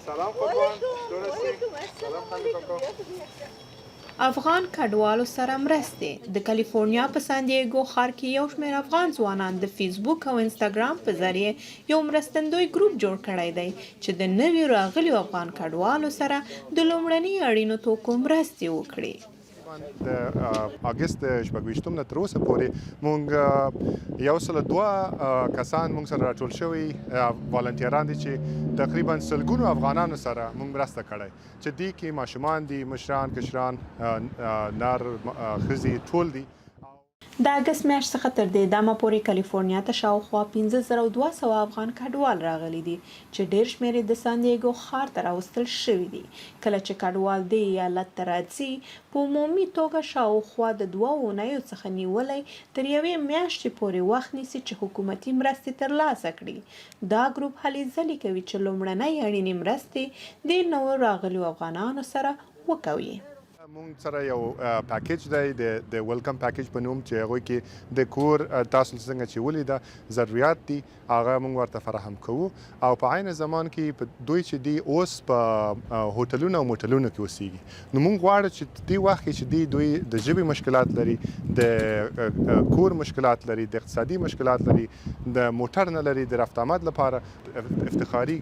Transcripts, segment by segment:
سلام قربان جوړ شئ سلام خلکو افغان کډوالو سره مرستې د کالیفورنیا په سان دیګو ښار کې یو شمېر افغان ځوانان د فیسبوک او انسټاګرام په ذریعه یو مرستندوی ګروپ جوړ کړی دی چې د نویو راغلیو افغان کډوالو سره د لومړني اړینو توکو مرستې وکړي. د اګست 28 نه تر اوسه پورې مونږ 102 کسان مونږ سره راټول شوي والنټیران دي چې تقریبا سلګونو افغانانو سره مونږ مرسته کړې چې دي کې ماشومان دي مشران کشران نر ښځې ټول دي. د اګست میاشت څخه تر دې دمه پورې کالیفورنیا ته شاوخوا 15200 افغان کډوال راغلي دي چې ډېر شمېر یې د سان دیګو ښار ته راوستل شوي دي. کله چې کډوال دې ایالت ته راځي په عمومي توګه شاوخوا د 2 اونیو څخه نیولی تر 1 میاشتې پورې وخت نیسي چې حکومتي مرستې ترلاسه کړي. دا ګروپ هلې ځلې کوي چې لومړنۍ اړینې مرستې د نوو راغلیو افغانانو سره وکوي. مونږ سره یو پاکیج دی د ویلکم پاکیج په نوم چې هغوی کې د کور تاسو څنګه چې ولیده ضرورت دي هغه مونږ ورته فراهم کوو او په عین زمان کې په دوی چې دی اوس په هوټلونو او موټلونو کې اوسیږي نو مونږ غواړو چې دې وخت کې چې دوی د ژبې مشکلات لري د کور مشکلات لري د اقتصادي مشکلات لري د موټر نه لري د رفت آمد لپاره افتخاري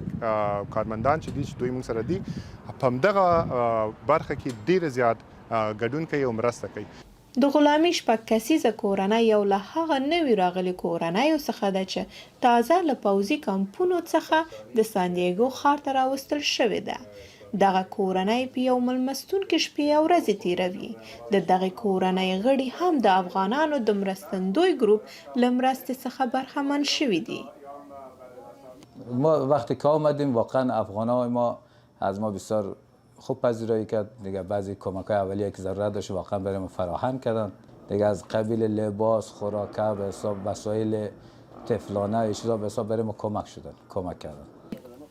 کارمندان چې دي چې دوی مونږ سره دي په همدغه برخه کې ډېر زیات ګډون کوي او مرسته کوي. د غلامي شپږ کسیزه کورنۍ یو له هغه نوي راغلي کورنیو څخه ده چې تازه له پوځي کمپونو څخه د سان دیګو ښار ته راوستل شوې ده. دغه کورنۍ په یو ملمستونکې شپې او ورځې تیروي. د دغې کورنۍ غړي هم د افغانانو د مرستندوی ګروپ له مرستې څخه برخمن شوي دي. ما وقتی که آمدیم واقعا افغانای ما از ما بسیار خوب پذیرایی کرد دیگه. بعضی کمک‌های اولیه که ضرورت داشت واقعا برای ما فراهم کردن دیگه، از قبیل لباس، خوراک، به حساب وسایل طفلانه چیزا به حساب برای ما کمک کردن.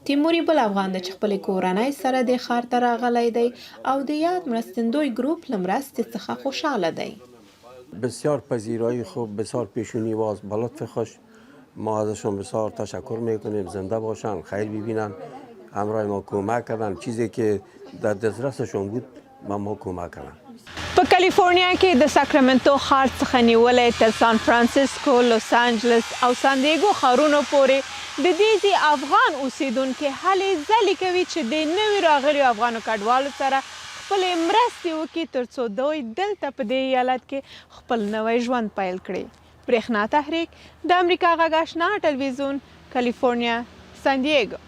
تیموري بل افغان د خپلې کورنۍ سره د ښار ته راغلی دی او د یاد مرستندوی ګروپ له مرستې څخه خوشحاله دی. بسیار پذیرایی خوب، بسیار پیشونیواز، با لطف خوش. ما ازشون بسیار تشکر میکنیم. زنده باشن، خیر ببینن، همراه ما کمک کردن، چیزی که در دسترسشون بود به ما کمک کردن. په کالیفورنیا کې د ساکرامنتو ښار څخه نیولی تر سان فرانسیسکو، لوس انجلس او سان دیګو ښارونو پورې د دې ځای افغان اوسیدونکي هلې ځلې کوي چې د نوي راغلیو افغانو کډوالو سره خپلې مرستې وکړي تر څو دوی دلته په دې ایالت کې خپل نوی ژوند پیل کړي. برېښنا تحریک، د امریکا غږ آشنا ټلویزیون، کالیفورنیا، سان دیګو.